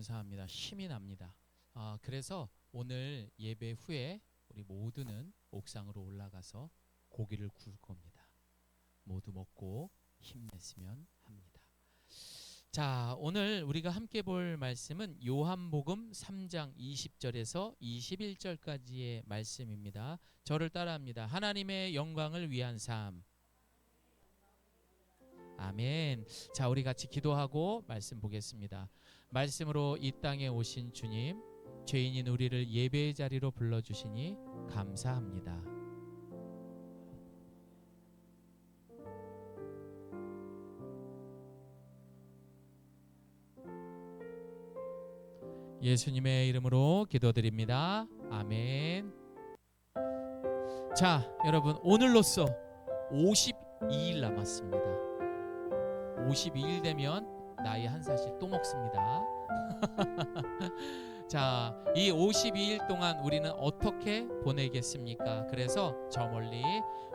감사합니다. 힘이 납니다. 그래서 오늘 예배 후에 우리 모두는 옥상으로 올라가서 고기를 구울 겁니다. 모두 먹고 힘냈으면 합니다. 자, 오늘 우리가 함께 볼 말씀은 요한복음 3장 20절에서 21절까지의 말씀입니다. 저를 따라합니다. 하나님의 영광을 위한 삶. 아멘. 자, 우리 같이 기도하고 말씀 보겠습니다. 말씀으로 이 땅에 오신 주님, 죄인인 우리를 예배의 자리로 불러주시니 감사합니다. 예수님의 이름으로 기도드립니다. 아멘. 자, 여러분, 오늘로써 52일 남았습니다. 52일 되면 나이 한 살씩 또 먹습니다. 자, 이 52일 동안 우리는 어떻게 보내겠습니까? 그래서 저 멀리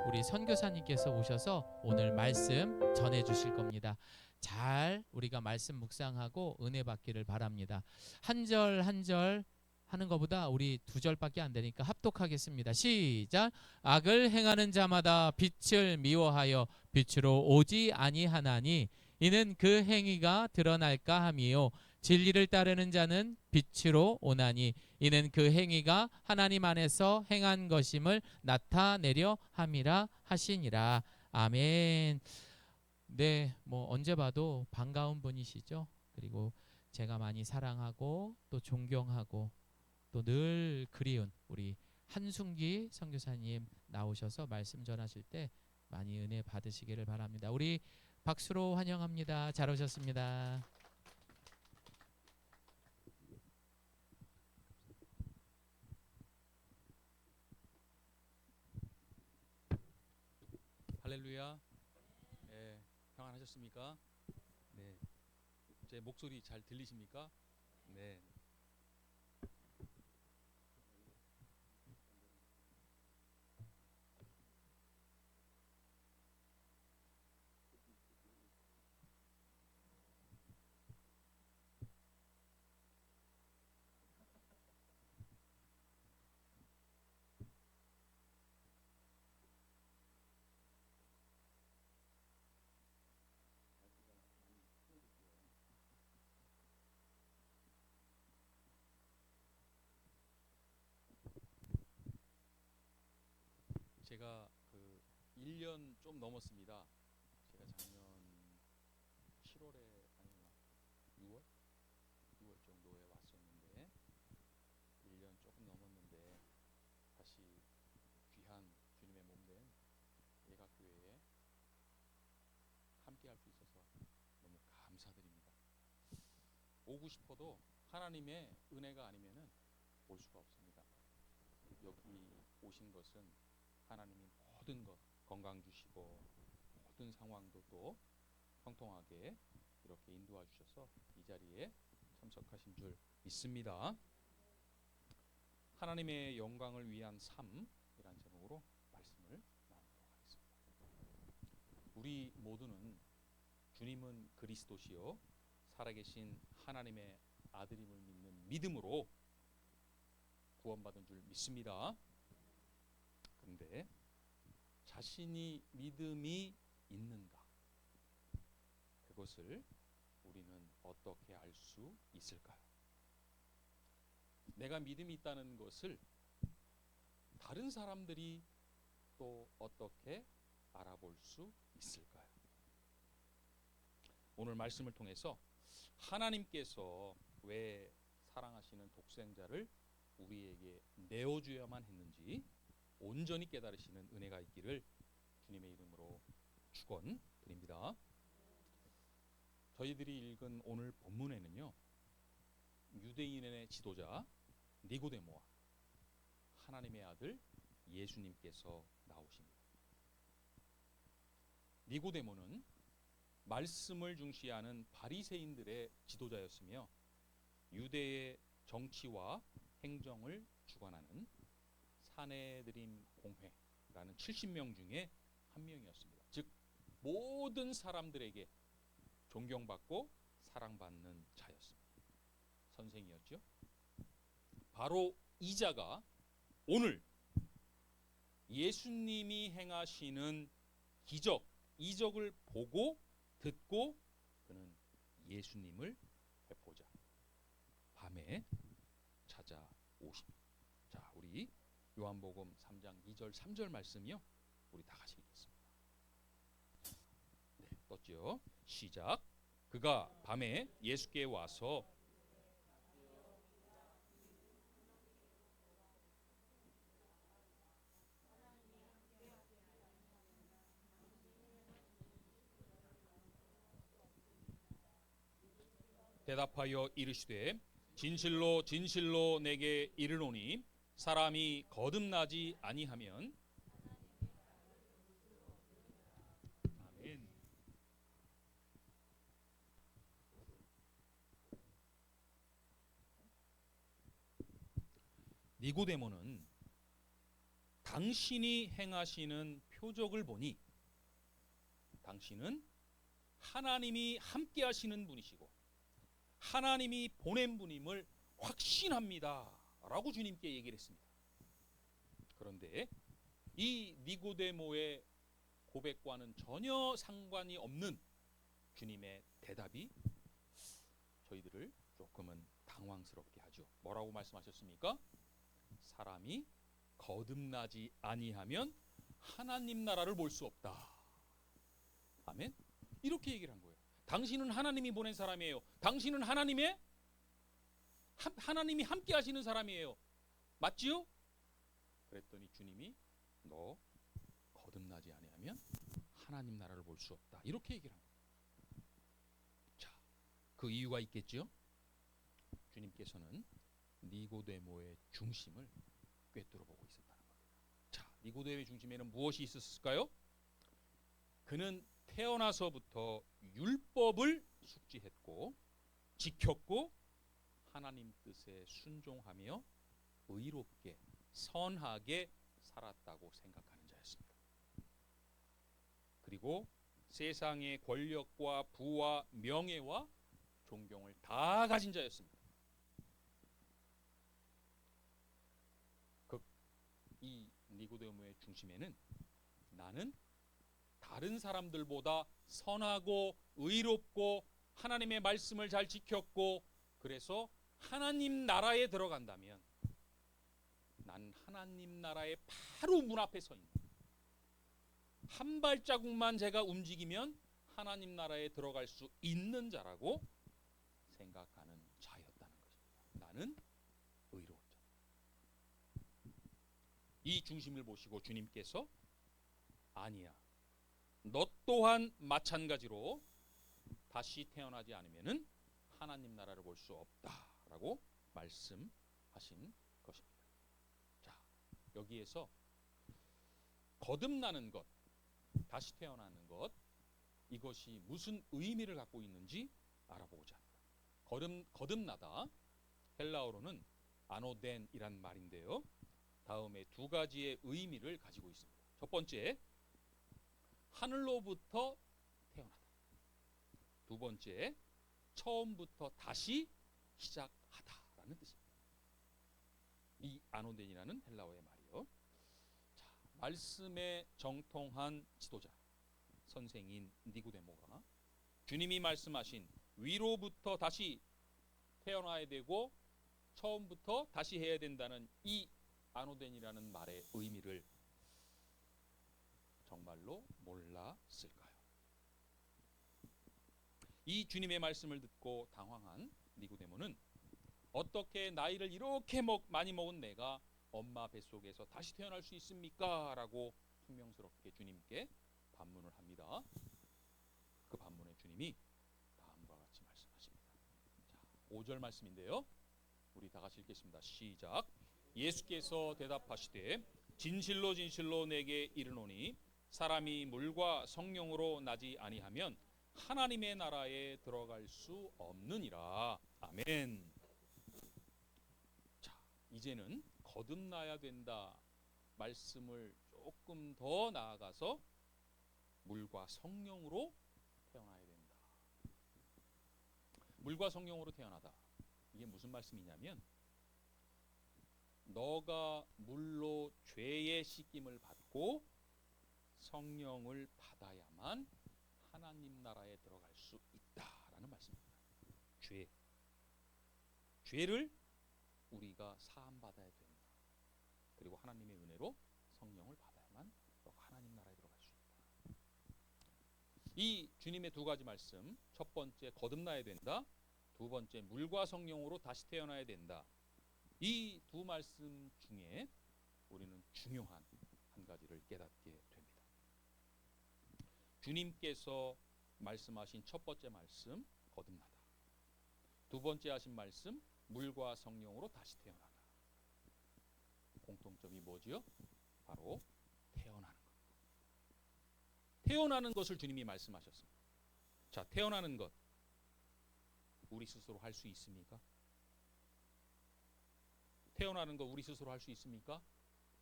우리 선교사님께서 오셔서 오늘 말씀 전해 주실 겁니다. 잘 우리가 말씀 묵상하고 은혜 받기를 바랍니다. 한 절 한 절 하는 것보다 우리 두 절밖에 안 되니까 합독하겠습니다. 시작. 악을 행하는 자마다 빛을 미워하여 빛으로 오지 아니하나니 이는 그 행위가 드러날까 함이요 진리를 따르는 자는 빛으로 오나니 이는 그 행위가 하나님 안에서 행한 것임을 나타내려 함이라 하시니라. 아멘. 네, 뭐 언제 봐도 반가운 분이시죠. 그리고 제가 많이 사랑하고 또 존경하고 또 늘 그리운 우리 한순기 선교사님 나오셔서 말씀 전하실 때 많이 은혜 받으시기를 바랍니다. 우리 박수로 환영합니다. 잘 오셨습니다. 할렐루야. 네, 평안하셨습니까? 네, 제 목소리 잘 들리십니까? 네. 제가 그 1년 좀 넘었습니다. 제가 작년 7월에 아니구나 6월? 6월 정도에 왔었는데 1년 조금 넘었는데 다시 귀한 주님의 몸된 예각교회에 함께 할 수 있어서 너무 감사드립니다. 오고 싶어도 하나님의 은혜가 아니면은 올 수가 없습니다. 여기 오신 것은 하나님이 모든 것 건강 주시고 모든 상황도 또 형통하게 이렇게 인도해 주셔서 이 자리에 참석하신 줄 믿습니다. 하나님의 영광을 위한 삶이란 제목으로 말씀을 나누도록 하겠습니다. 우리 모두는 주님은 그리스도시요 살아계신 하나님의 아들임을 믿는 믿음으로 구원받은 줄 믿습니다. 그런데 자신이 믿음이 있는가? 그것을 우리는 어떻게 알 수 있을까요? 내가 믿음이 있다는 것을 다른 사람들이 또 어떻게 알아볼 수 있을까요? 오늘 말씀을 통해서 하나님께서 왜 사랑하시는 독생자를 우리에게 내어주어야만 했는지 온전히 깨달으시는 은혜가 있기를 주님의 이름으로 축원드립니다. 저희들이 읽은 오늘 본문에는요, 유대인의 지도자 니고데모와 하나님의 아들 예수님께서 나오십니다. 니고데모는 말씀을 중시하는 바리새인들의 지도자였으며 유대의 정치와 행정을 주관하는 사내드림 공회라는 70명 중에 한 명이었습니다. 즉 모든 사람들에게 존경받고 사랑받는 자였습니다. 선생이었죠. 바로 이 자가 오늘 예수님이 행하시는 기적, 이적을 보고 듣고 그는 예수님을 뵙고자 밤에 찾아오십니다. 자, 우리 요한복음 3장 2절 3절 말씀이요. 우리 다 같이 읽겠습니다. 네, 떴죠? 시작. 그가 밤에 예수께 와서 대답하여 이르시되 진실로 진실로 내게 이르노니 사람이 거듭나지 아니하면 아멘. 니고데모는 당신이 행하시는 표적을 보니 당신은 하나님이 함께 하시는 분이시고 하나님이 보낸 분임을 확신합니다 라고 주님께 얘기를 했습니다. 그런데 이 니고데모의 고백과는 전혀 상관이 없는 주님의 대답이 저희들을 조금은 당황스럽게 하죠. 뭐라고 말씀하셨습니까? 사람이 거듭나지 아니하면 하나님 나라를 볼 수 없다. 아멘. 이렇게 얘기를 한 거예요. 당신은 하나님이 보낸 사람이에요. 당신은 하나님이 함께 하시는 사람이에요. 맞지요? 그랬더니 주님이 너 거듭나지 아니하면 하나님 나라를 볼 수 없다. 이렇게 얘기를 한 거예요. 자, 그 이유가 있겠죠? 주님께서는 니고데모의 중심을 꿰뚫어 보고 있었다는 겁니다. 자, 니고데모의 중심에는 무엇이 있었을까요? 그는 태어나서부터 율법을 숙지했고 지켰고 하나님 뜻에 순종하며 의롭게 선하게 살았다고 생각하는 자였습니다. 그리고 세상의 권력과 부와 명예와 존경을 다 가진 자였습니다. 이 니고데모의 중심에는 나는 다른 사람들보다 선하고 의롭고 하나님의 말씀을 잘 지켰고 그래서 하나님 나라에 들어간다면 난 하나님 나라의 바로 문 앞에 서 있는 한 발자국만 제가 움직이면 하나님 나라에 들어갈 수 있는 자라고 생각하는 자였다는 것입니다. 나는 의로운 자. 이 중심을 보시고 주님께서 아니야. 너 또한 마찬가지로 다시 태어나지 않으면은 하나님 나라를 볼 수 없다라고 말씀하신 것입니다. 자, 여기에서 거듭나는 것, 다시 태어나는 것, 이것이 무슨 의미를 갖고 있는지 알아보고자 합니다. 거듭나다, 헬라어로는 아노덴이란 말인데요. 다음에 두 가지의 의미를 가지고 있습니다. 첫 번째, 하늘로부터 태어나다. 두 번째, 처음부터 다시 시작하다라는 뜻입니다. 이 아노덴이라는 헬라어의 말이요. 자, 말씀에 정통한 지도자, 선생인 니고데모가 주님이 말씀하신 위로부터 다시 태어나야 되고 처음부터 다시 해야 된다는 이 아노덴이라는 말의 의미를 정말로 몰랐을까요? 이 주님의 말씀을 듣고 당황한 니고데모는 어떻게 나이를 이렇게 많이 먹은 내가 엄마 뱃속에서 다시 태어날 수 있습니까? 라고 퉁명스럽게 주님께 반문을 합니다. 그 반문에 주님이 다음과 같이 말씀하십니다. 자, 5절 말씀인데요. 우리 다 같이 읽겠습니다. 시작. 예수께서 대답하시되 진실로 진실로 내게 이르노니 사람이 물과 성령으로 나지 아니하면 하나님의 나라에 들어갈 수 없느니라. 아멘. 자, 이제는 거듭나야 된다 말씀을 조금 더 나아가서 물과 성령으로 태어나야 된다. 물과 성령으로 태어나다. 이게 무슨 말씀이냐면 너가 물로 죄의 씻김을 받고 성령을 받아야만 하나님 나라에 들어갈 수 있다라는 말씀입니다. 죄를 우리가 사함 받아야 된다. 그리고 하나님의 은혜로 성령을 받아야만 하나님 나라에 들어갈 수 있다. 이 주님의 두 가지 말씀, 첫 번째 거듭나야 된다, 두 번째 물과 성령으로 다시 태어나야 된다. 이 두 말씀 중에 우리는 중요한 한 가지를 깨닫게 됩니다. 주님께서 말씀하신 첫 번째 말씀 거듭나다, 두 번째 하신 말씀 물과 성령으로 다시 태어나다. 공통점이 뭐지요? 바로 태어나는 겁니다. 태어나는 것을 주님이 말씀하셨습니다. 자, 태어나는 것 우리 스스로 할 수 있습니까? 태어나는 거 우리 스스로 할 수 있습니까?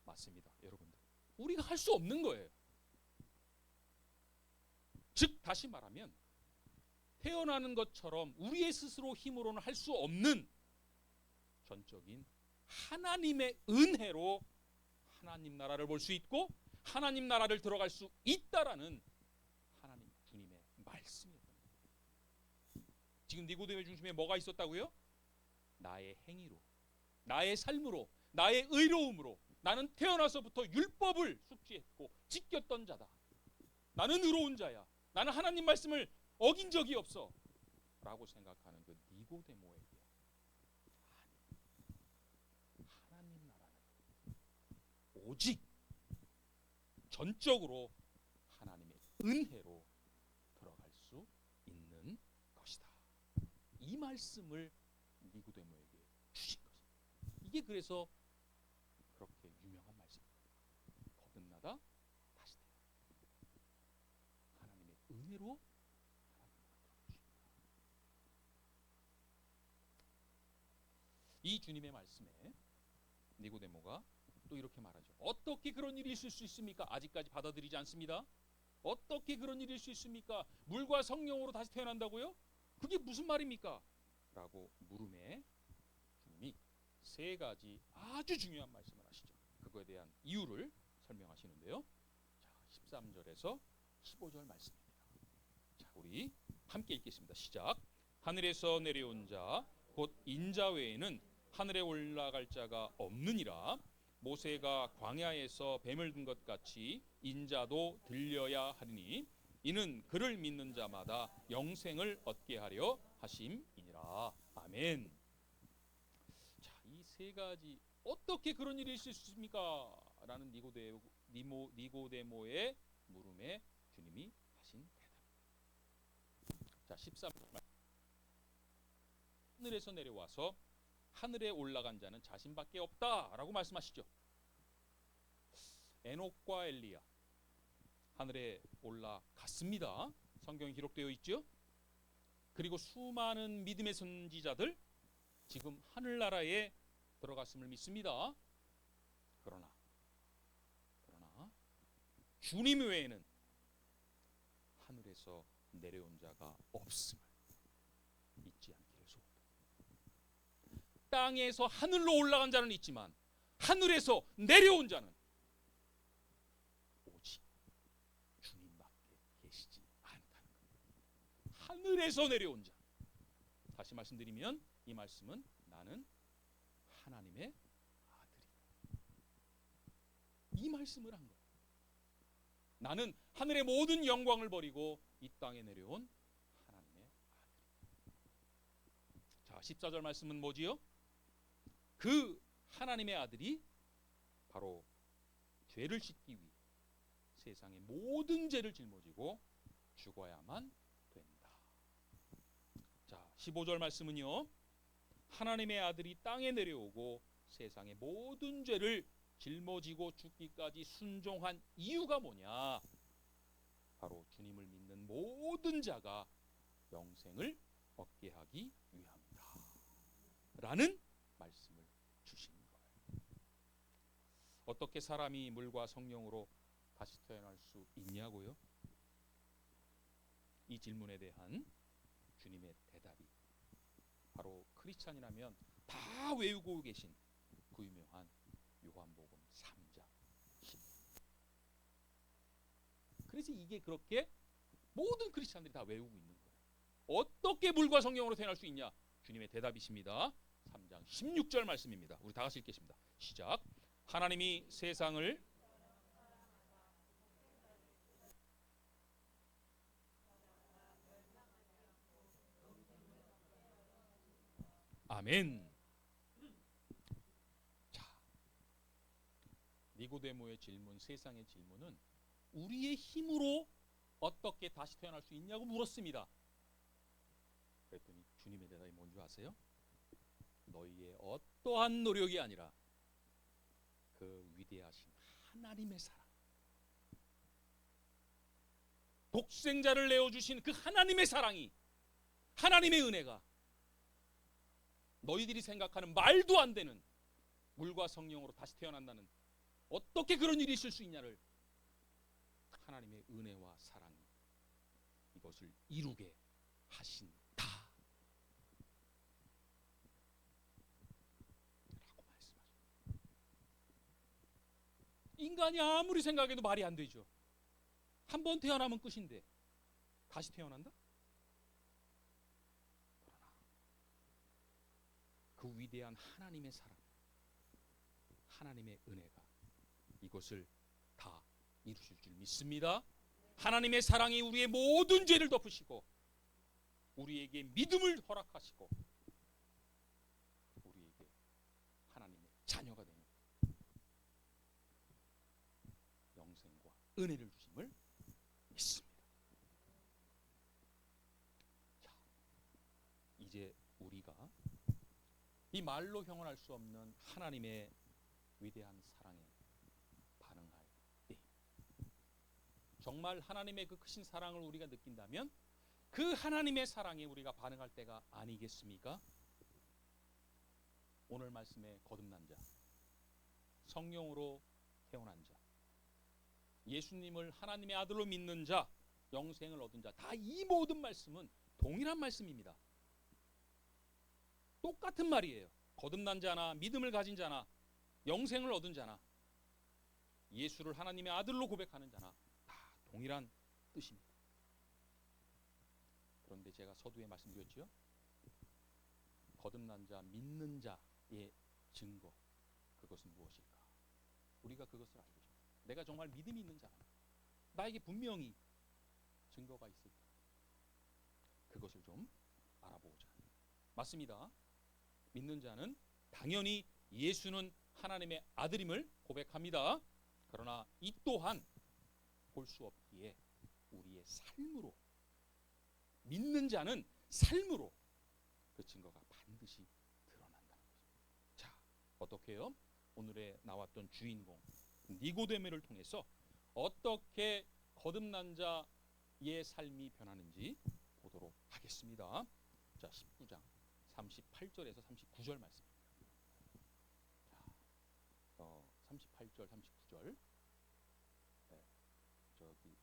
맞습니다, 여러분들. 우리가 할 수 없는 거예요. 즉 다시 말하면 태어나는 것처럼 우리의 스스로 힘으로는 할 수 없는 전적인 하나님의 은혜로 하나님 나라를 볼 수 있고 하나님 나라를 들어갈 수 있다라는 하나님 주님의 말씀이었던 거예요. 지금 니고데모의 중심에 뭐가 있었다고요? 나의 행위로, 나의 삶으로, 나의 의로움으로 나는 태어나서부터 율법을 숙지했고 지켰던 자다. 나는 의로운 자야. 나는 하나님 말씀을 어긴 적이 없어 라고 생각하는 그 니고데모에게 하나님 나라는 오직 전적으로 하나님의 은혜로 들어갈 수 있는 것이다. 이 말씀을 니고데모에게 주신 것입니다. 이게 그래서 그렇게 유명한 말씀입니다. 거듭나다 다시 태어나다. 하나님의 은혜로 이 주님의 말씀에 니고데모가 또 이렇게 말하죠. 어떻게 그런 일이 있을 수 있습니까? 아직까지 받아들이지 않습니다. 어떻게 그런 일이 있을 수 있습니까? 물과 성령으로 다시 태어난다고요? 그게 무슨 말입니까? 라고 물음에 주님이 세 가지 아주 중요한 말씀을 하시죠. 그거에 대한 이유를 설명하시는데요. 자, 13절에서 15절 말씀입니다. 자, 우리 함께 읽겠습니다. 시작. 하늘에서 내려온 자 곧 인자 외에는 하늘에 올라갈 자가 없느니라. 모세가 광야에서 뱀을 든 것 같이 인자도 들려야 하리니 이는 그를 믿는 자마다 영생을 얻게 하려 하심이니라. 아멘. 자, 이 세 가지 어떻게 그런 일이 있을 수 있습니까? 라는 니고데모의 물음에 주님이 하신 대답입니다. 자, 13절. 하늘에서 내려와서 하늘에 올라간 자는 자신밖에 없다라고 말씀하시죠. 에녹과 엘리야 하늘에 올라갔습니다. 성경에 기록되어 있죠. 그리고 수많은 믿음의 선지자들 지금 하늘나라에 들어갔음을 믿습니다. 그러나 주님 외에는 하늘에서 내려온 자가 없음을 잊지 않기를 소원합니다. 땅에서 하늘로 올라간 자는 있지만 하늘에서 내려온 자는 오직 주님밖에 계시지 않다는 겁니다. 하늘에서 내려온 자. 다시 말씀드리면 이 말씀은 나는 하나님의 아들이다. 이 말씀을 한 거예요. 나는 하늘의 모든 영광을 버리고 이 땅에 내려온 하나님의 아들이다. 자, 14절 말씀은 뭐지요? 그 하나님의 아들이 바로 죄를 씻기 위해 세상의 모든 죄를 짊어지고 죽어야만 된다. 자, 15절 말씀은요. 하나님의 아들이 땅에 내려오고 세상의 모든 죄를 짊어지고 죽기까지 순종한 이유가 뭐냐? 바로 주님을 믿는 모든 자가 영생을 얻게 하기 위함이다. 라는 말씀을 주신 거예요. 어떻게 사람이 물과 성령으로 다시 태어날 수 있냐고요? 이 질문에 대한 주님의 대답이 바로 크리스찬이라면 다 외우고 계신 그 유명한 요한복음 3장 10. 그래서 이게 그렇게 모든 크리스찬들이 다 외우고 있는 거예요. 어떻게 물과 성령으로 태어날 수 있냐? 주님의 대답이십니다. 3장 16절 말씀입니다. 우리 다 같이 읽겠습니다. 시작. 하나님이 세상을 아멘. 자, 니고데모의 질문, 세상의 질문은 우리의 힘으로 어떻게 다시 태어날 수 있냐고 물었습니다. 그랬더니 주님의 대답이 뭔지 아세요? 너희의 어떠한 노력이 아니라 그 위대하신 하나님의 사랑, 독생자를 내어주신 그 하나님의 사랑이, 하나님의 은혜가 너희들이 생각하는 말도 안 되는 물과 성령으로 다시 태어난다는, 어떻게 그런 일이 있을 수 있냐를 하나님의 은혜와 사랑이 이것을 이루게 하신다 라고 말씀하십니다. 인간이 아무리 생각해도 말이 안 되죠. 한 번 태어나면 끝인데 다시 태어난다? 그러나 그 위대한 하나님의 사랑, 하나님의 은혜가 이것을 다 이루실 줄 믿습니다. 하나님의 사랑이 우리의 모든 죄를 덮으시고 우리에게 믿음을 허락하시고 우리에게 하나님의 자녀가 되는 영생과 은혜를 주심을 믿습니다. 자, 이제 우리가 이 말로 형언할 수 없는 하나님의 위대한 사랑에 반응할 때, 정말 하나님의 그 크신 사랑을 우리가 느낀다면 그 하나님의 사랑에 우리가 반응할 때가 아니겠습니까? 오늘 말씀에 거듭난 자, 성령으로 태어난 자, 예수님을 하나님의 아들로 믿는 자, 영생을 얻은 자, 다 이 모든 말씀은 동일한 말씀입니다. 똑같은 말이에요. 거듭난 자나 믿음을 가진 자나 영생을 얻은 자나 예수를 하나님의 아들로 고백하는 자나 다 동일한 뜻입니다. 그런데 제가 서두에 말씀드렸죠. 거듭난 자, 믿는 자의 증거, 그것은 무엇일까? 우리가 그것을 알고 싶어요. 내가 정말 믿음이 있는 자라, 나에게 분명히 증거가 있을까? 그것을 좀 알아보고자 합니다. 맞습니다. 믿는 자는 당연히 예수는 하나님의 아들임을 고백합니다. 그러나 이 또한 볼 수 없기에 우리의 삶으로, 믿는 자는 삶으로 그 증거가 반드시 드러난다는 것입니다. 자, 어떻게 해요? 오늘에 나왔던 주인공 니고데모를 통해서 어떻게 거듭난 자의 삶이 변하는지 보도록 하겠습니다. 자, 19장 38절에서 39절 말씀입니다. 자, 38절, 39절. 네, 저기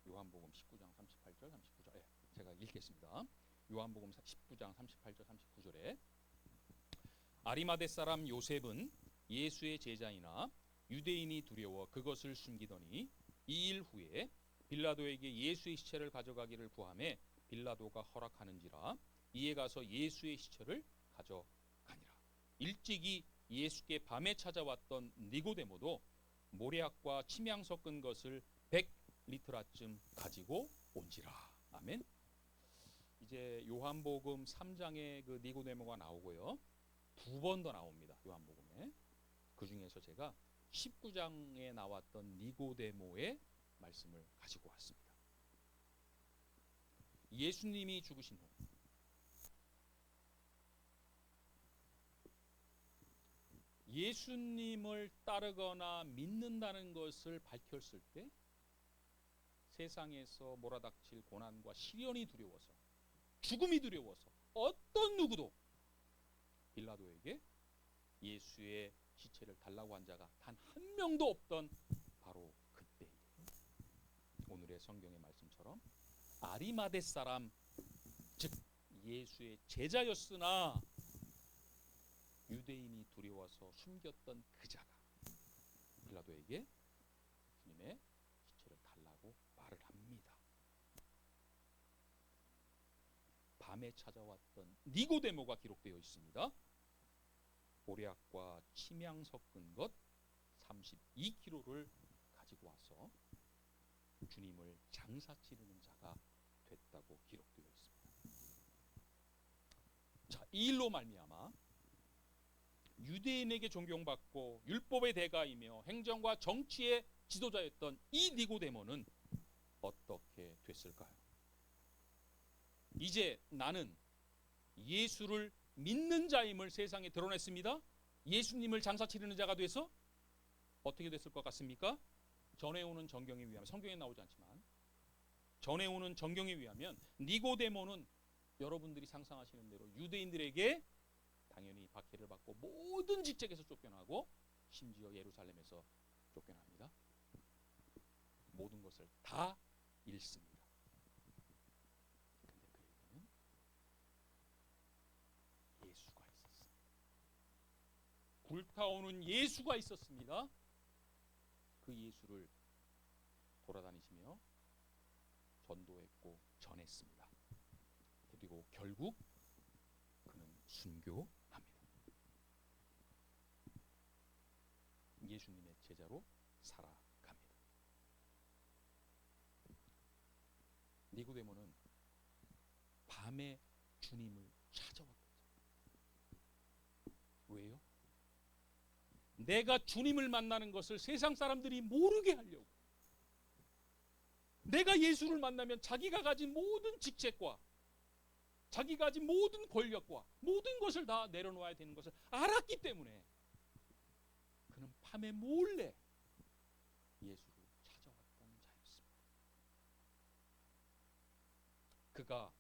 요한복음 19장 38절, 39절. 네, 제가 읽겠습니다. 요한복음 19장 38절, 39절에 아리마대 사람 요셉은 예수의 제자이나 유대인이 두려워 그것을 숨기더니 2일 후에 빌라도에게 예수의 시체를 가져가기를 구하매 빌라도가 허락하는지라 이에 가서 예수의 시체를 가져가니라. 일찍이 예수께 밤에 찾아왔던 니고데모도 모략과 침향 섞은 것을 100리터라쯤 가지고 온지라. 아멘. 이제 요한복음 3장에 그 니고데모가 나오고요. 두 번 더 나옵니다. 요한복음에. 그 중에서 제가 19장에 나왔던 니고데모의 말씀을 가지고 왔습니다. 예수님이 죽으신 후 예수님을 따르거나 믿는다는 것을 밝혔을 때 세상에서 몰아닥칠 고난과 시련이 두려워서, 죽음이 두려워서 어떤 누구도 빌라도에게 예수의 시체를 달라고 한 자가 단 한 명도 없던 바로 그때에 오늘의 성경의 말씀처럼 아리마대 사람, 즉 예수의 제자였으나 유대인이 두려워서 숨겼던 그 자가 빌라도에게 주님의 시체를 달라고 말을 합니다. 밤에 찾아왔던 니고데모가 기록되어 있습니다. 보리약과 침향 섞은 것 32kg를 가지고 와서 주님을 장사 치르는 자가 됐다고 기록되어 있습니다. 자, 이 일로 말미암아 유대인에게 존경받고 율법의 대가이며 행정과 정치의 지도자였던 이 니고데모는 어떻게 됐을까요? 이제 나는 예수를 믿는 자임을 세상에 드러냈습니다. 예수님을 장사 치르는 자가 돼서 어떻게 됐을 것 같습니까? 전해오는 정경에 의하면, 성경에 나오지 않지만 전해오는 정경에 의하면 니고데모는 여러분들이 상상하시는 대로 유대인들에게 당연히 박해를 받고 모든 직책에서 쫓겨나고 심지어 예루살렘에서 쫓겨납니다. 모든 것을 다 잃습니다. 근데 그에게는 예수가 있었습니다. 불타오는 예수가 있었습니다. 그 예수를 돌아다니시며 전도했고 전했습니다. 그리고 결국 그는 순교합니다. 예수님의 제자로 살아갑니다. 니고데모는 밤에 주님을 찾아왔던 자입니다. 왜요? 내가 주님을 만나는 것을 세상 사람들이 모르게 하려고. 내가 예수를 만나면 자기가 가진 모든 직책과 자기가 가진 모든 권력과 모든 것을 다 내려놓아야 되는 것을 알았기 때문에 그는 밤에 몰래 예수를 찾아왔던 자였습니다. 그가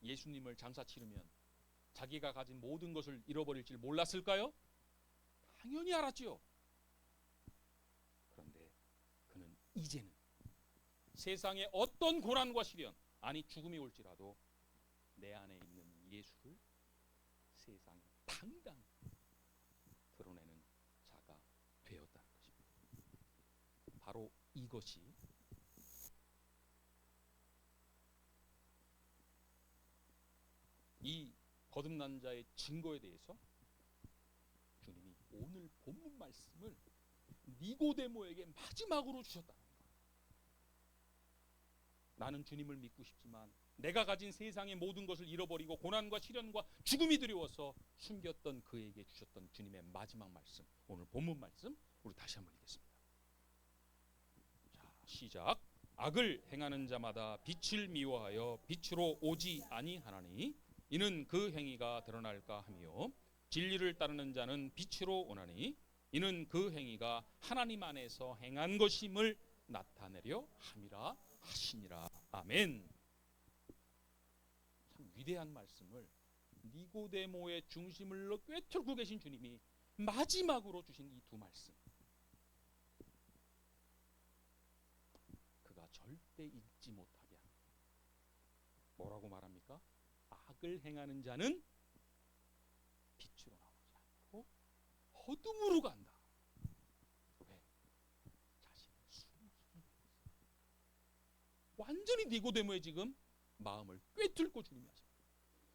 예수님을 장사 치르면 자기가 가진 모든 것을 잃어버릴 줄 몰랐을까요? 당연히 알았지요. 그런데 그는 이제는 세상에 어떤 고난과 시련, 아니 죽음이 올지라도 내 안에 있는 예수를 세상에 당당히 드러내는 자가 되었다는 것입니다. 바로 이것이 이 거듭난 자의 증거에 대해서 주님이 오늘 본문 말씀을 니고데모에게 마지막으로 주셨다는 거예요. 나는 주님을 믿고 싶지만 내가 가진 세상의 모든 것을 잃어버리고 고난과 시련과 죽음이 두려워서 숨겼던 그에게 주셨던 주님의 마지막 말씀, 오늘 본문 말씀 우리 다시 한번 읽겠습니다. 자, 시작. 악을 행하는 자마다 빛을 미워하여 빛으로 오지 아니하나니 이는 그 행위가 드러날까 하며 진리를 따르는 자는 빛으로 오나니 이는 그 행위가 하나님 안에서 행한 것임을 나타내려 함이라 하시니라. 아멘. 참 위대한 말씀을 니고데모의 중심을 꿰뚫고 계신 주님이 마지막으로 주신 이 두 말씀, 그가 절대 잊지 못하게 합니다. 뭐라고 말합니까? 악을 행하는 자는 빛으로 나오지 않고 어둠으로 간다. 왜? 자신을 숨기기 위해서. 완전히 니고데모의 지금 마음을 꿰뚫고 주님이 하십니다.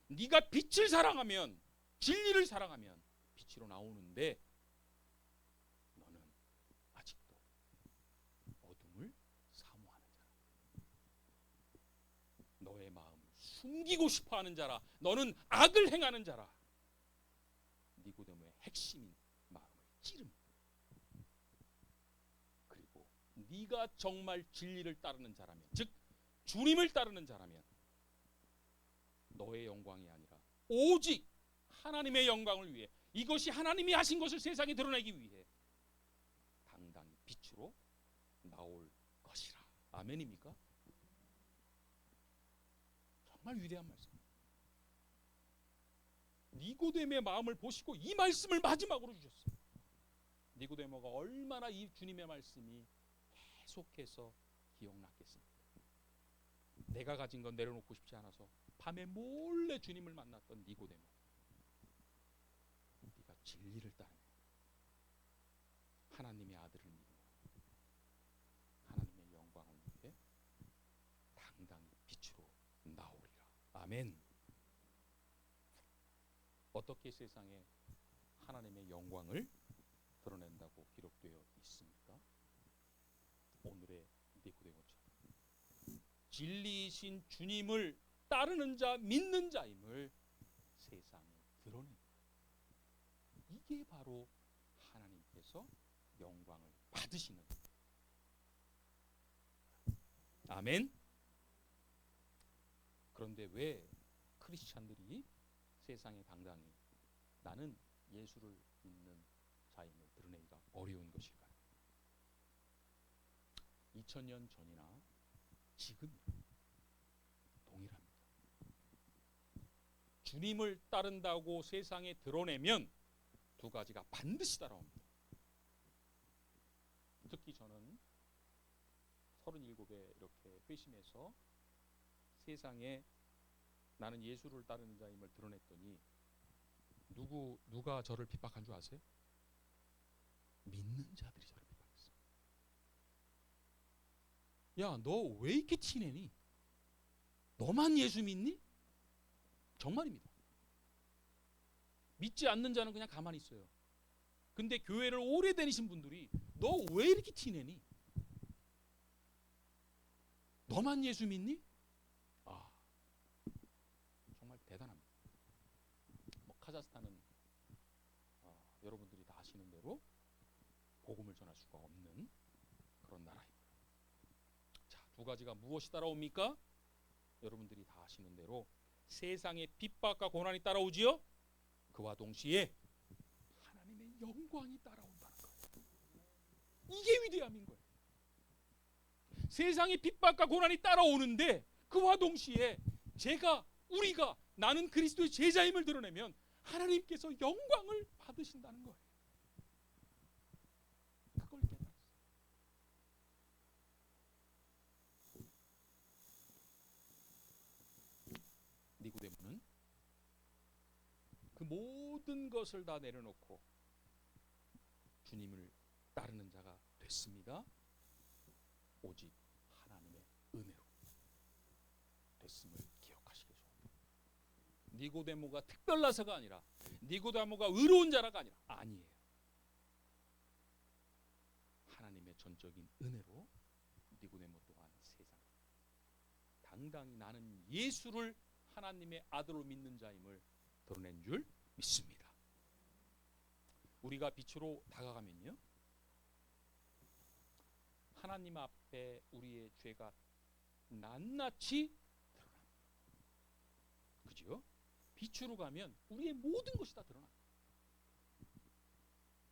네가 빛을 사랑하면, 진리를 사랑하면 빛으로 나오는데 너는 아직도 어둠을 사모하는 자라. 너의 마음을 숨기고 싶어하는 자라. 너는 악을 행하는 자라. 니고데모의 핵심인 마음을 찌릅니다. 그리고 네가 정말 진리를 따르는 자라면, 즉 주님을 따르는 자라면 너의 영광이 아니라 오직 하나님의 영광을 위해, 이것이 하나님이 하신 것을 세상에 드러내기 위해 당당히 빛으로 나올 것이라. 아멘입니까? 정말 위대한 말씀입니다. 니고데모의 마음을 보시고 이 말씀을 마지막으로 주셨어요. 니고데모가 얼마나 이 주님의 말씀이 계속해서 기억났겠습니까? 내가 가진 건 내려놓고 싶지 않아서 밤에 몰래 주님을 만났던 니고데모, 네가 진리를 따르면 하나님의 아들을 믿으면 하나님의 영광을 위해 당당히 빛으로 나오리라. 아멘. 어떻게 세상에 하나님의 영광을 드러낸다고 기록되어 있습니까? 오늘의 니고데모처럼 진리이신 주님을 따르는 자, 믿는 자임을 세상에 드러냅니다. 이게 바로 하나님께서 영광을 받으시는. 아멘. 그런데 왜 크리스찬들이 세상에 당당히 나는 예수를 믿는 자임을 드러내기가 어려운 것일까요? 2000년 전이나 지금이나 동일합니다. 주님을 따른다고 세상에 드러내면 두 가지가 반드시 따라옵니다. 특히 저는 37에 이렇게 회심해서 세상에 나는 예수를 따르는 자임을 드러냈더니 누가 저를 핍박한 줄 아세요? 믿는 자들이 저를 핍박했어요. 야, 너 왜 이렇게 티내니? 너만 예수 믿니? 정말입니다. 믿지 않는 자는 그냥 가만히 있어요. 근데 교회를 오래 다니신 분들이 너 왜 이렇게 티내니? 너만 예수 믿니? 아, 정말 대단합니다. 카자흐스탄은 여러분들이 다 아시는 대로 복음을 전할 수가 없는 그런 나라입니다. 자, 두 가지가 무엇이 따라옵니까? 여러분들이 다 아시는 대로 세상의 핍박과 고난이 따라오지요. 그와 동시에 하나님의 영광이 따라온다는 거예요. 이게 위대함인 거예요. 세상의 핍박과 고난이 따라오는데 그와 동시에 우리가 나는 그리스도의 제자임을 드러내면 하나님께서 영광을 받으신다는 거예요. 그걸 깨달았어요. 니고데모는 그 모든 것을 다 내려놓고 주님을 따르는 자가 됐습니다. 오직 하나님의 은혜로 됐음을 기억하시기 바랍니다. 니고데모가 특별나서가 아니라 니고데모가 의로운 자라가 아니에요. 하나님의 전적인 은혜로 니고데모 또한 세상에 당당히 나는 예수를 하나님의 아들로 믿는 자임을 드러낸 줄 믿습니다. 우리가 빛으로 다가가면요, 하나님 앞에 우리의 죄가 낱낱이 드러납니다. 그죠? 빛으로 가면 우리의 모든 것이 다 드러납니다.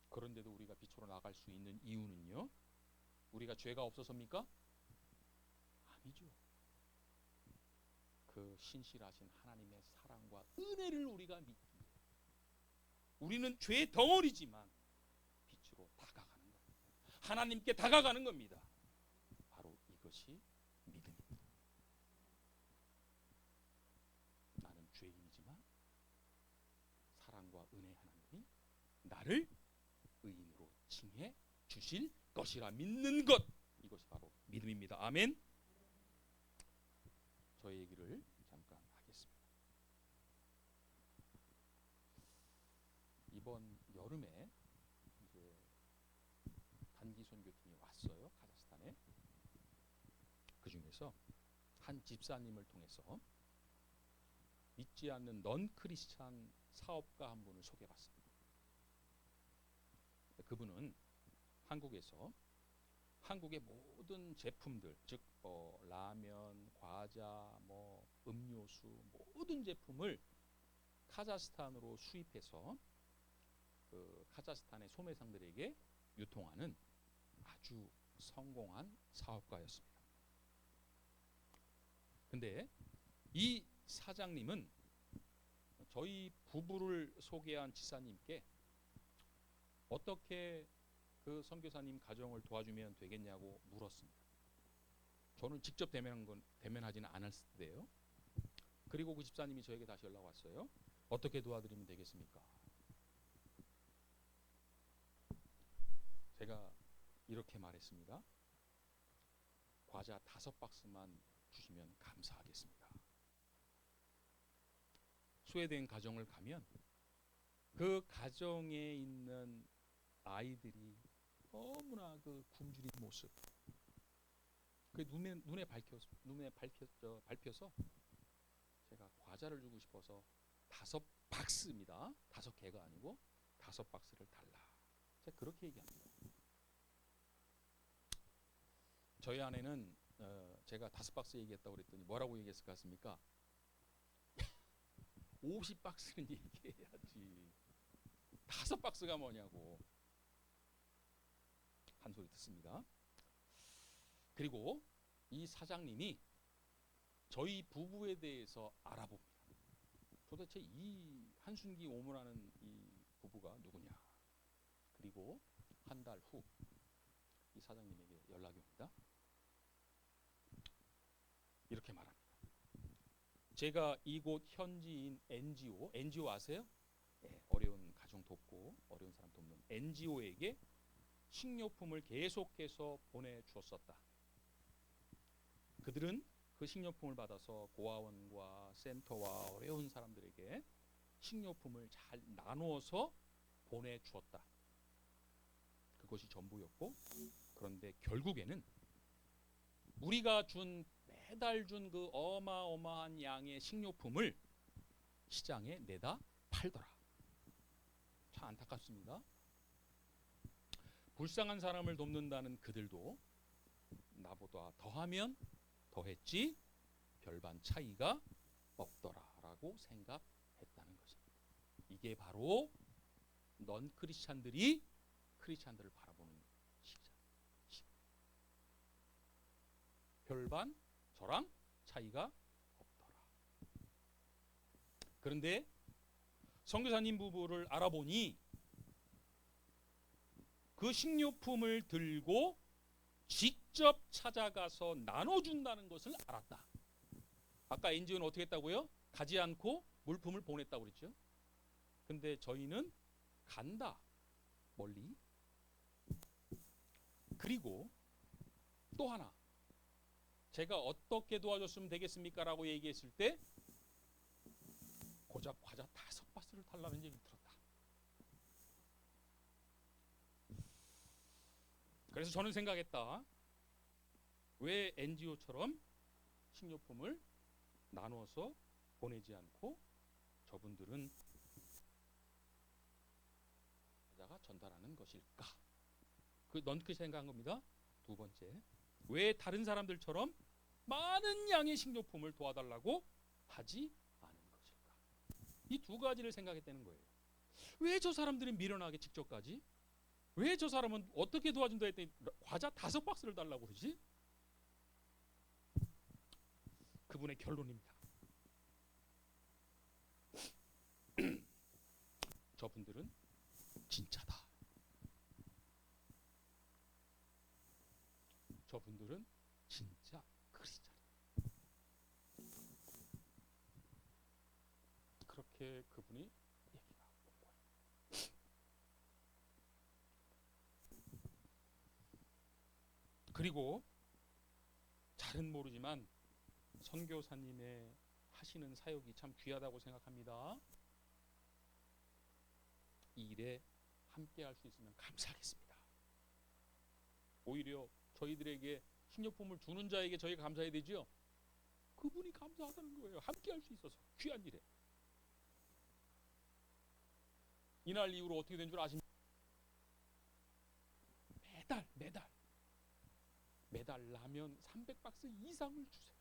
그런데도 우리가 빛으로 나갈 수 있는 이유는요, 우리가 죄가 없어서입니까? 아니죠. 그 신실하신 하나님의 사랑과 은혜를 우리가 믿기 위해 우리는 죄의 덩어리지만 빛으로 다가가는 겁니다. 하나님께 다가가는 겁니다. 바로 이것이 믿음입니다. 나는 죄인이지만 사랑과 은혜 하나님이 나를 의인으로 칭해 주실 것이라 믿는 것, 이것이 바로 믿음입니다. 아멘. 저의 얘기를 잠깐 하겠습니다. 이번 여름에 이제 단기 선교팀이 왔어요, 카자흐스탄에. 그 중에서 한 집사님을 통해서 믿지 않는 넌 크리스찬 사업가 한 분을 소개받습니다. 그분은 한국에서 한국의 모든 제품들, 즉 라면, 과자, 음료수, 모든 제품을 카자흐스탄으로 수입해서 그 카자흐스탄의 소매상들에게 유통하는 아주 성공한 사업가였습니다. 근데 이 사장님은 저희 부부를 소개한 지사님께 어떻게 그 선교사님 가정을 도와주면 되겠냐고 물었습니다. 저는 직접 대면하지는 않았을 때요. 그리고 그 집사님이 저에게 다시 연락 왔어요. 어떻게 도와드리면 되겠습니까? 제가 이렇게 말했습니다. 과자 5박스만 주시면 감사하겠습니다. 스웨덴 가정을 가면 그 가정에 있는 아이들이 너무나 그 굶주린 모습, 그 눈에 밟혀서 제가 과자를 주고 싶어서 5박스입니다. 5개가 아니고 5박스를 달라. 제가 그렇게 얘기합니다. 저희 아내는 제가 5박스 얘기했다고 그랬더니 뭐라고 얘기했을 것 같습니까? 50박스는 얘기해야지. 5박스가 뭐냐고 한 소리 듣습니다. 그리고 이 사장님이 저희 부부에 대해서 알아봅니다. 도대체 이 한순기 오문하는 이 부부가 누구냐. 그리고 한 달 후 이 사장님에게 연락이 옵니다. 이렇게 말합니다. 제가 이곳 현지인 NGO 아세요? 네, 어려운 가정 돕고 어려운 사람 돕는 NGO에게 식료품을 계속해서 보내주었었다. 그들은 그 식료품을 받아서 고아원과 센터와 어려운 사람들에게 식료품을 잘 나누어서 보내주었다. 그것이 전부였고, 그런데 결국에는 우리가 매달 준 그 어마어마한 양의 식료품을 시장에 내다 팔더라. 참 안타깝습니다. 불쌍한 사람을 돕는다는 그들도 나보다 더하면 더했지 별반 차이가 없더라라고 생각했다는 것입니다. 이게 바로 넌 크리스찬들이 크리스찬들을 바라보는 시각. 별반 저랑 차이가 없더라. 그런데 선교사님 부부를 알아보니 그 식료품을 들고 직접 찾아가서 나눠준다는 것을 알았다. 아까 NGO는 어떻게 했다고요? 가지 않고 물품을 보냈다고 그랬죠. 근데 저희는 간다. 멀리. 그리고 또 하나. 제가 어떻게 도와줬으면 되겠습니까? 라고 얘기했을 때 고작 과자 5박스를 달라는 얘기를 들었다. 그래서 저는 생각했다. 왜 NGO처럼 식료품을 나눠서 보내지 않고 저분들은 과자가 전달하는 것일까? 넌 그렇게 생각한 겁니다. 두 번째, 왜 다른 사람들처럼 많은 양의 식료품을 도와달라고 하지 않은 것일까? 이 두 가지를 생각했다는 거예요. 왜 저 사람들은 미련하게 직접 가지? 왜 저 사람은 어떻게 도와준다 했더니 과자 5박스를 달라고 그러지? 그분의 결론입니다. 저분들은 진짜다. 저분들은 진짜 크리스찬. 그렇게 그분이 얘기가 온 거예요. 그리고 잘은 모르지만 선교사님의 하시는 사역이 참 귀하다고 생각합니다. 이 일에 함께 할 수 있으면 감사하겠습니다. 오히려 저희들에게 식료품을 주는 자에게 저희가 감사해야 되죠. 그분이 감사하다는 거예요. 함께 할 수 있어서 귀한 일에. 이날 이후로 어떻게 된 줄 아십니까? 매달 라면 300박스 이상을 주세요.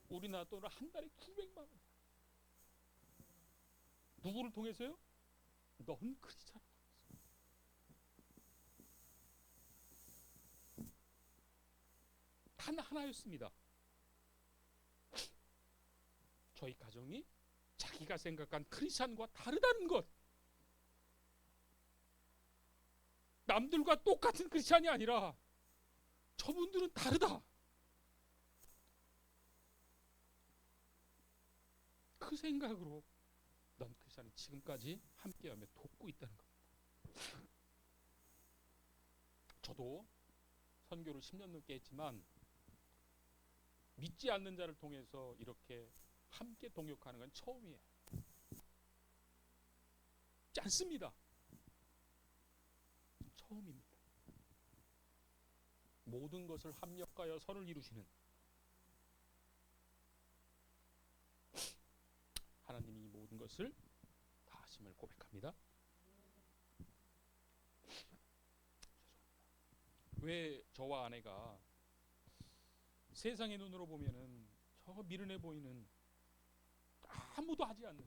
우리나라 돈으로 한 달에 900만 원. 누구를 통해서요? 넌 크리스찬. 단 하나였습니다. 저희 가정이 자기가 생각한 크리스찬과 다르다는 것. 남들과 똑같은 크리스찬이 아니라 저분들은 다르다. 그 생각으로 넌 크리스찬이 지금까지 함께하며 돕고 있다는 겁니다. 저도 선교를 10년 넘게 했지만 믿지 않는 자를 통해서 이렇게 함께 동역하는 건 처음이에요. 믿지 않습니다. 처음입니다. 모든 것을 합력하여 선을 이루시는 하나님이 이 모든 것을 다 하심을 고백합니다. 왜 저와 아내가 세상의 눈으로 보면은 저 미련해 보이는 아무도 하지 않는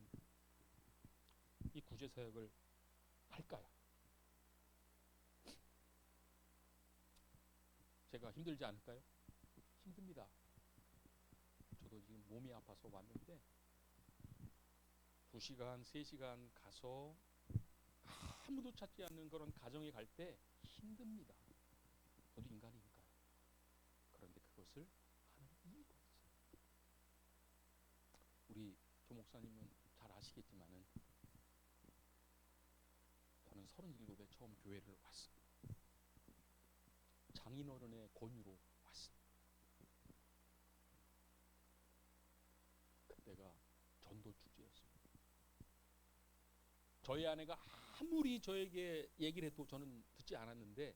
이 구제 사역을 할까요? 제가 힘들지 않을까요? 힘듭니다. 저도 지금 몸이 아파서 왔는데 2시간, 3시간 가서 아무도 찾지 않는 그런 가정에 갈 때 힘듭니다. 저도 인간이니까요. 그런데 그것을 하는 이유가 있어요. 우리 조 목사님은 잘 아시겠지만은 저는 37에 처음 교회를 왔습니다. 장인어른의 권유로 왔습니다. 그때가 전도 축제였습니다. 저희 아내가 아무리 저에게 얘기를 해도 저는 듣지 않았는데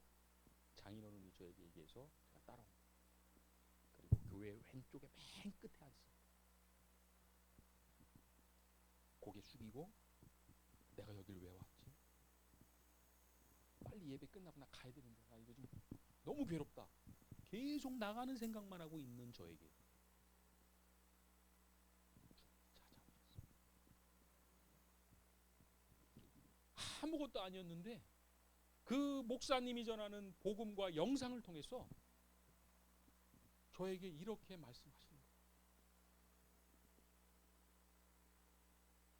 장인어른이 저에게 얘기해서 제가 따라옵니다. 그리고 교회 왼쪽에 맨 끝에 앉습니다. 고개 숙이고 내가 여길 왜 왔지? 빨리 예배 끝나고 나 가야 되는데 나 이거 좀 너무 괴롭다. 계속 나가는 생각만 하고 있는 저에게 찾아오셨습니다. 아무것도 아니었는데 그 목사님이 전하는 복음과 영상을 통해서 저에게 이렇게 말씀하시는 거예요.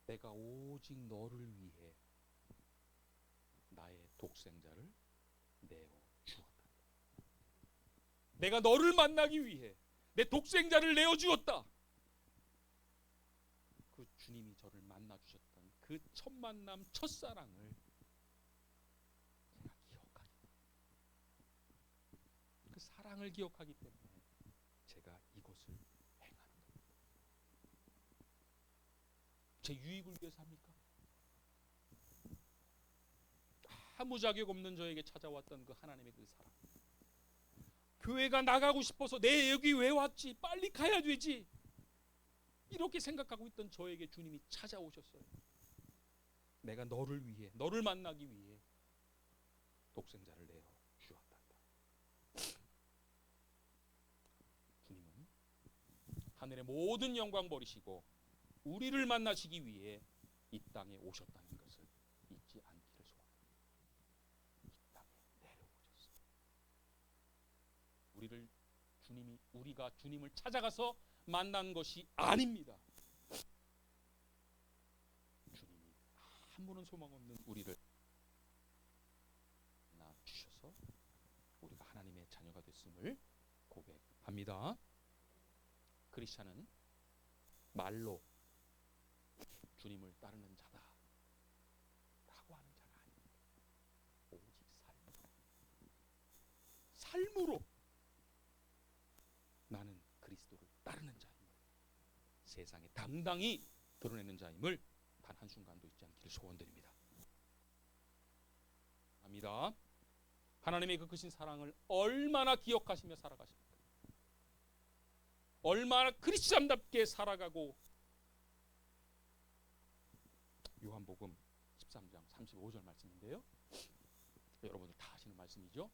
내가 오직 너를 위해 나의 독생자를 내어 주었다. 내가 너를 만나기 위해 내 독생자를 내어 주었다. 그 주님이 저를 만나 주셨던 그 첫 만남, 첫 사랑을 제가 기억하기 때문에, 그 사랑을 기억하기 때문에 제가 이것을 행하는 겁니다. 제 유익을 위해서 합니까? 아무 자격 없는 저에게 찾아왔던 그 하나님의 그 사랑. 교회가 나가고 싶어서 내 여기 왜 왔지? 빨리 가야 되지. 이렇게 생각하고 있던 저에게 주님이 찾아오셨어요. 내가 너를 위해, 너를 만나기 위해 독생자를 내어 주었다. 주님은 하늘의 모든 영광 버리시고 우리를 만나시기 위해 이 땅에 오셨다는 것을 잊지 않기를 소원합니다. 이 땅에 내려오셨어요. 우리가 주님을 찾아가서 만난 것이 아닙니다. 주님이 아무런 소망 없는 우리를 만나 주셔서 우리가 하나님의 자녀가 됐음을 고백합니다. 크리스찬은 말로 주님을 따르는 자다 라고 하는 자가 아닙니다. 오직 삶으로 나는 그리스도를 따르는 자임을, 세상에 당당히 드러내는 자임을 단 한순간도 잊지 않기를 소원드립니다. 합니다. 하나님의 그 크신 사랑을 얼마나 기억하시며 살아가십니까? 얼마나 그리스도인답게 살아가고, 요한복음 13장 35절 말씀인데요. 여러분들 다 아시는 말씀이죠.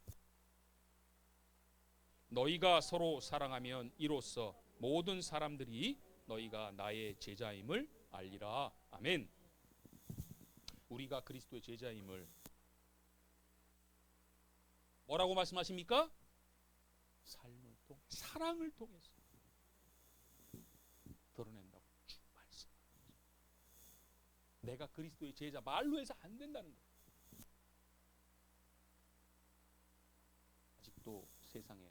너희가 서로 사랑하면 이로써 모든 사람들이 너희가 나의 제자임을 알리라. 아멘. 우리가 그리스도의 제자임을 뭐라고 말씀하십니까? 삶을 통해, 사랑을 통해서 드러낸다고 쭉 말씀하십니다. 내가 그리스도의 제자 말로 해서 안 된다는 거예요. 아직도 세상에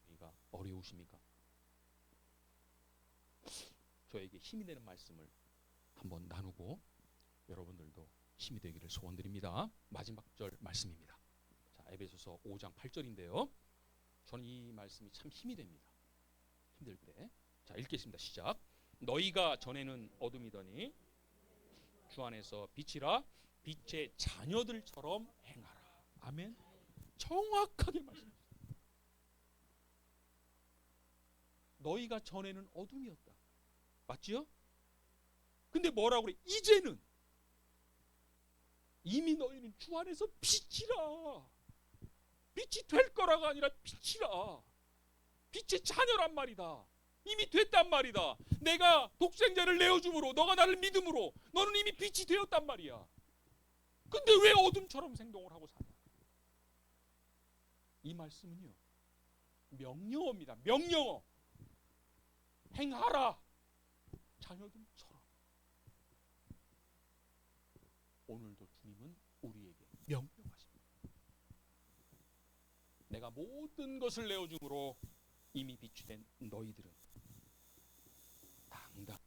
우리가 어려우십니까? 저에게 힘이 되는 말씀을 한번 나누고 여러분들도 힘이 되기를 소원드립니다. 마지막 절 말씀입니다. 자, 에베소서 5장 8절인데요. 저는 이 말씀이 참 힘이 됩니다. 힘들 때. 자, 읽겠습니다. 시작. 너희가 전에는 어둠이더니 주 안에서 빛이라 빛의 자녀들처럼 행하라. 아멘. 정확하게 말씀하셨어요. 너희가 전에는 어둠이었다. 맞지요? 근데 뭐라고 그래? 이제는 이미 너희는 주 안에서 빛이라. 빛이 될 거라가 아니라 빛이라. 빛의 자녀란 말이다. 이미 됐단 말이다. 내가 독생자를 내어줌으로 너가 나를 믿음으로 너는 이미 빛이 되었단 말이야. 근데 왜 어둠처럼 생동을 하고 사냐? 이 말씀은요, 명령어입니다. 명령어. 행하라. 자녀들처럼. 오늘도 주님은 우리에게 명령하십니다. 내가 모든 것을 내어줌으로 이미 비추된 너희들은 당당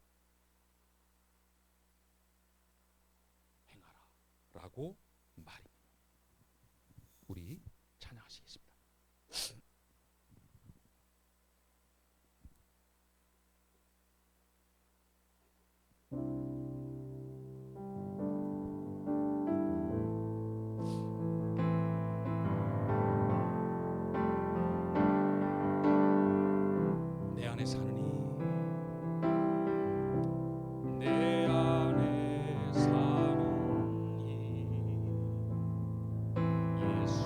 행하라 라고 말입니다. 우리 찬양하시겠습니다. 내 안에 사는 이 내 안에 사는 이 예수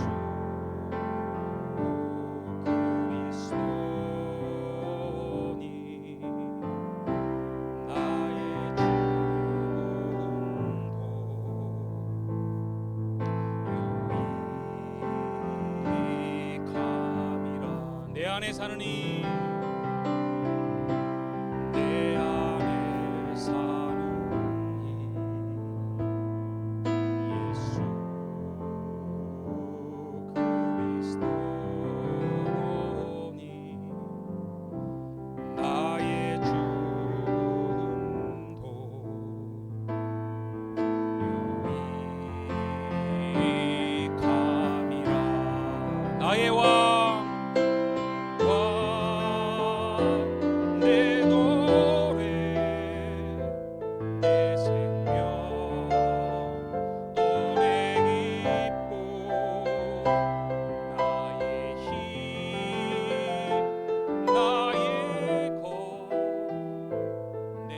그리스도니 나의 죽음도 유익함이라. 내 안에 사는 이 내 안에 사는 이 예수 그리스도니 나의 죽음도 유익함이라. 나의 내 노래 내 생명 또 내 기쁨 나의 힘 나의 것 내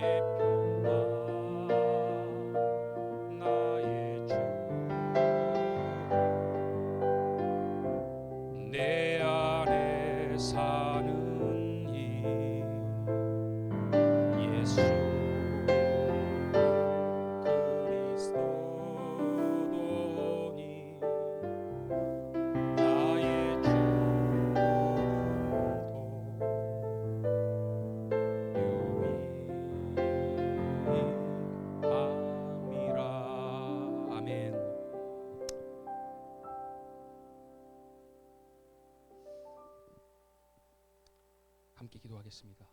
평화 나의 주 내 안에 사는 이 예수 그리스도니 나의 죽음도 유익함이라. 아멘. 함께 기도하겠습니다.